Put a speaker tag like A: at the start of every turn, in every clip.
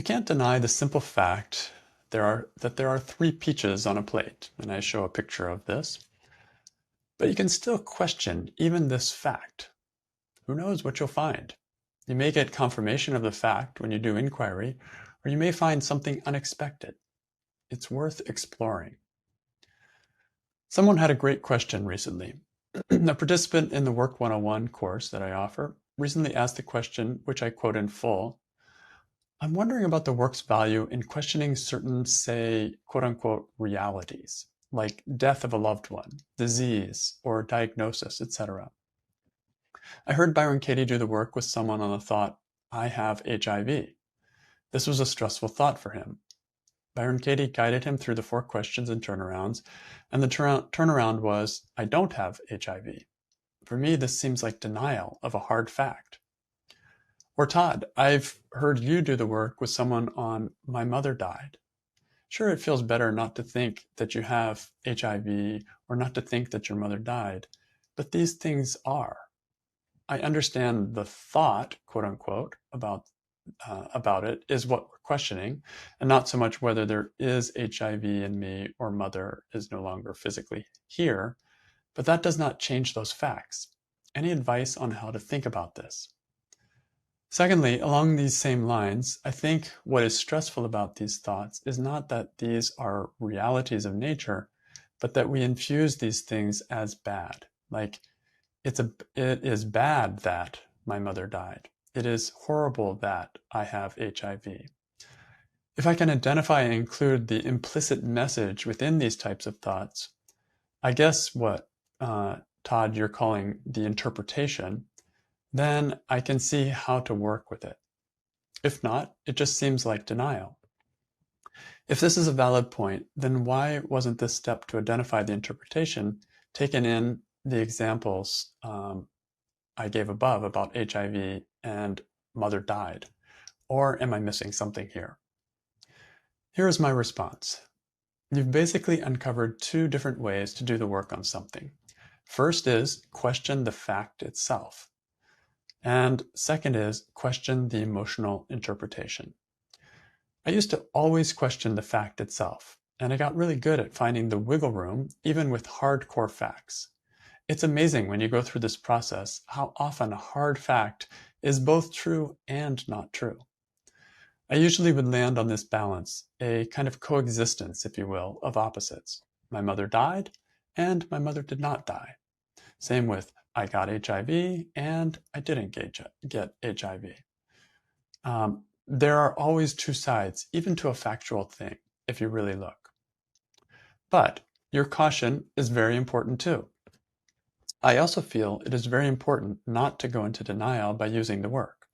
A: You can't deny the simple fact that there are three peaches on a plate, and I show a picture of this. But you can still question even this fact. Who knows what you'll find? You may get confirmation of the fact when you do inquiry, or you may find something unexpected. It's worth exploring. Someone had a great question recently. A participant in the Work 101 course that I offer recently asked the question, which I quote in full. I'm wondering about the work's value in questioning certain, say, quote unquote, realities, like death of a loved one, disease, or diagnosis, etc. I heard Byron Katie do the work with someone on the thought, I have HIV. This was a stressful thought for him. Byron Katie guided him through the 4 questions and turnarounds, and the turnaround was, I don't have HIV. For me, this seems like denial of a hard fact. Or Todd, I've heard you do the work with someone on my mother died. Sure, it feels better not to think that you have HIV or not to think that your mother died, but these things are. I understand the thought, quote unquote, about it is what we're questioning, and not so much whether there is HIV in me or mother is no longer physically here, but that does not change those facts. Any advice on how to think about this? Secondly, along these same lines, I think what is stressful about these thoughts is not that these are realities of nature, but that we infuse these things as bad. Like, it is bad that my mother died. It is horrible that I have HIV. If I can identify and include the implicit message within these types of thoughts, I guess what, Todd, you're calling the interpretation, then I can see how to work with it. If not, it just seems like denial. If this is a valid point, then why wasn't this step to identify the interpretation taken in the examples I gave above about HIV and mother died? Or am I missing something here? Here is my response. You've basically uncovered 2 different ways to do the work on something. First is question the fact itself. And second is question the emotional interpretation. I used to always question the fact itself, and I got really good at finding the wiggle room even with hardcore facts. It's amazing when you go through this process how often a hard fact is both true and not true. I usually would land on this balance, a kind of coexistence, if you will, of opposites. My mother died, and my mother did not die. Same with I got HIV and I didn't get HIV. There are always 2 sides, even to a factual thing, if you really look. But your caution is very important too. I also feel it is very important not to go into denial by using the work.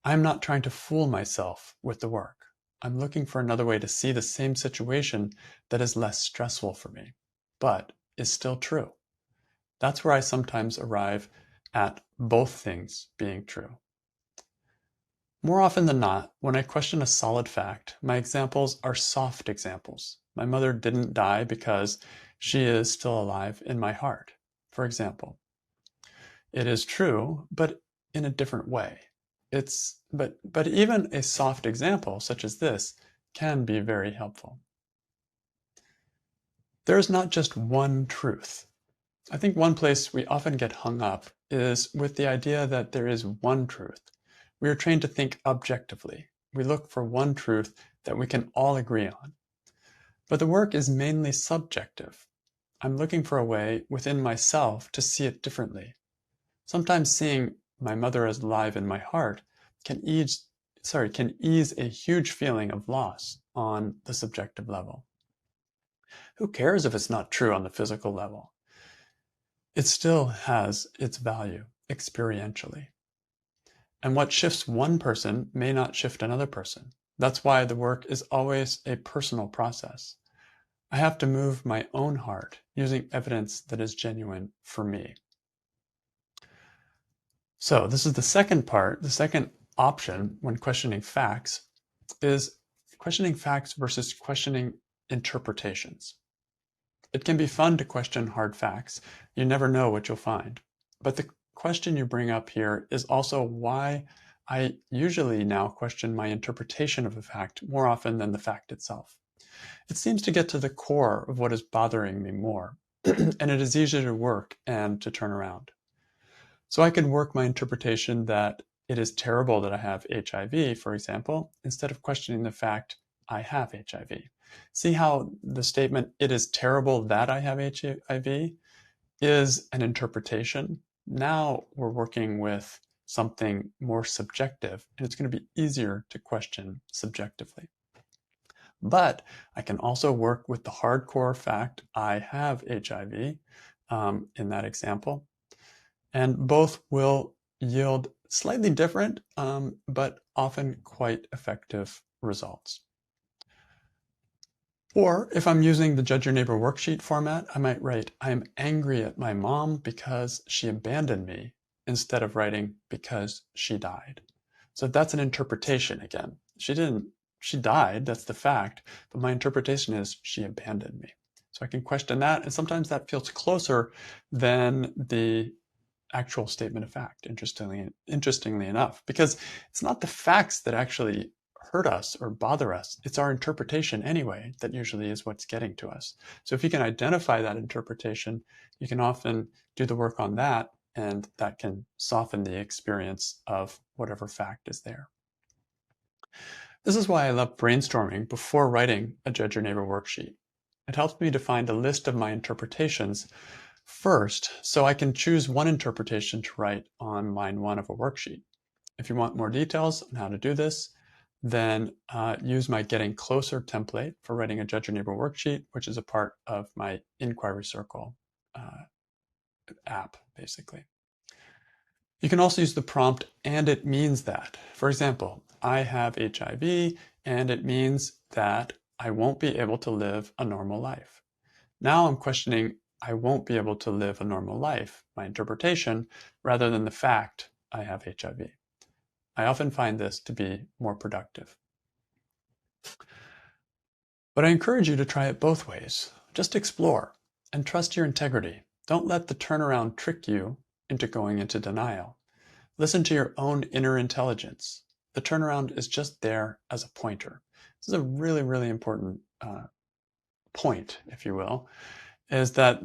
A: I'm not trying to fool myself with the work. I'm looking for another way to see the same situation that is less stressful for me, but is still true. That's where I sometimes arrive at both things being true. More often than not, when I question a solid fact, my examples are soft examples. My mother didn't die because she is still alive in my heart, for example. It is true, but in a different way. But even a soft example such as this can be very helpful. There is not just one truth. I think one place we often get hung up is with the idea that there is one truth. We are trained to think objectively. We look for one truth that we can all agree on. But the work is mainly subjective. I'm looking for a way within myself to see it differently. Sometimes seeing my mother as alive in my heart can ease a huge feeling of loss on the subjective level. Who cares if it's not true on the physical level? It still has its value experientially. And what shifts one person may not shift another person. That's why the work is always a personal process. I have to move my own heart using evidence that is genuine for me. So this is the second part. The second option when questioning facts is questioning facts versus questioning interpretations. It can be fun to question hard facts. You never know what you'll find. But the question you bring up here is also why I usually now question my interpretation of a fact more often than the fact itself. It seems to get to the core of what is bothering me more, and it is easier to work and to turn around. So I can work my interpretation that it is terrible that I have HIV, for example, instead of questioning the fact I have HIV. See how the statement, it is terrible that I have HIV, is an interpretation. Now we're working with something more subjective, and it's going to be easier to question subjectively. But I can also work with the hardcore fact I have HIV in that example, and both will yield slightly different, but often quite effective results. Or if I'm using the Judge Your Neighbor worksheet format, I might write, I am angry at my mom because she abandoned me, instead of writing because she died. So that's an interpretation again. She died, that's the fact, but my interpretation is she abandoned me. So I can question that, and sometimes that feels closer than the actual statement of fact, interestingly enough, because it's not the facts that actually hurt us or bother us. It's our interpretation anyway that usually is what's getting to us. So if you can identify that interpretation, you can often do the work on that, and that can soften the experience of whatever fact is there. This is why I love brainstorming before writing a Judge Your Neighbor worksheet. It helps me to find a list of my interpretations first, so I can choose one interpretation to write on line 1 of a worksheet. If you want more details on how to do this, then use my Getting Closer template for writing a Judge Your Neighbor worksheet, which is a part of my Inquiry Circle app, basically. You can also use the prompt, and it means that. For example, I have HIV, and it means that I won't be able to live a normal life. Now I'm questioning, I won't be able to live a normal life, my interpretation, rather than the fact I have HIV. I often find this to be more productive. But I encourage you to try it both ways. Just explore and trust your integrity. Don't let the turnaround trick you into going into denial. Listen to your own inner intelligence. The turnaround is just there as a pointer. This is a really, really important point, if you will, is that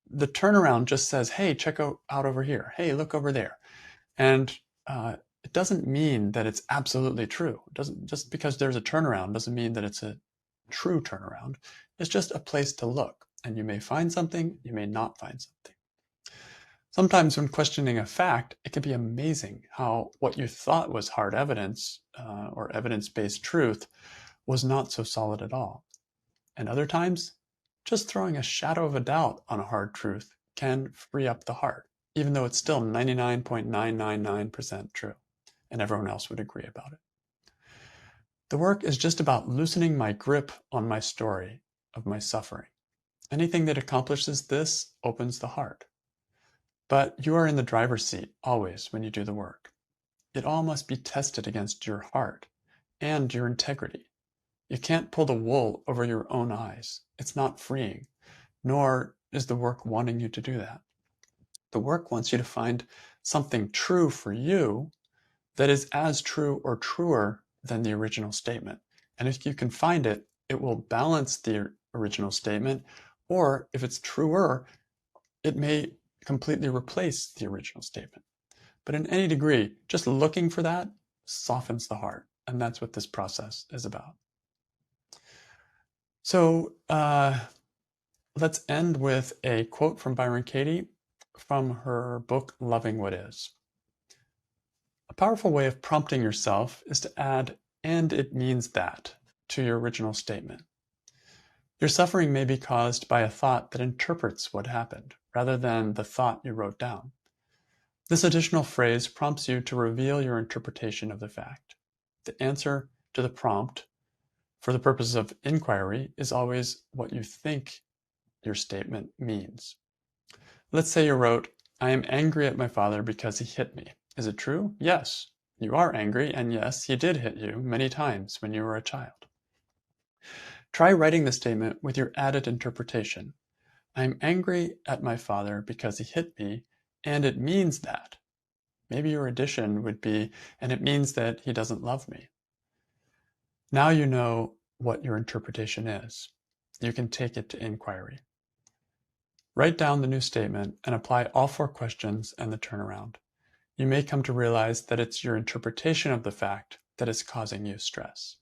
A: the turnaround just says, hey, check out over here. Hey, look over there. And it doesn't mean that it's absolutely true. It doesn't, just because there's a turnaround doesn't mean that it's a true turnaround. It's just a place to look. And you may find something, you may not find something. Sometimes when questioning a fact, it can be amazing how what you thought was hard evidence or evidence-based truth was not so solid at all. And other times, just throwing a shadow of a doubt on a hard truth can free up the heart, even though it's still 99.999% true, and everyone else would agree about it. The work is just about loosening my grip on my story of my suffering. Anything that accomplishes this opens the heart. But you are in the driver's seat always when you do the work. It all must be tested against your heart and your integrity. You can't pull the wool over your own eyes. It's not freeing, nor is the work wanting you to do that. The work wants you to find something true for you that is as true or truer than the original statement. And if you can find it, it will balance the original statement, or if it's truer, it may completely replace the original statement. But in any degree, just looking for that softens the heart. And that's what this process is about. So let's end with a quote from Byron Katie from her book, Loving What Is. A powerful way of prompting yourself is to add, and it means that, to your original statement. Your suffering may be caused by a thought that interprets what happened, rather than the thought you wrote down. This additional phrase prompts you to reveal your interpretation of the fact. The answer to the prompt, for the purposes of inquiry, is always what you think your statement means. Let's say you wrote, I am angry at my father because he hit me. Is it true? Yes, you are angry, and yes, he did hit you many times when you were a child. Try writing the statement with your added interpretation. I am angry at my father because he hit me, and it means that. Maybe your addition would be, and it means that he doesn't love me. Now you know what your interpretation is. You can take it to inquiry. Write down the new statement and apply all 4 questions and the turnaround. You may come to realize that it's your interpretation of the fact that is causing you stress.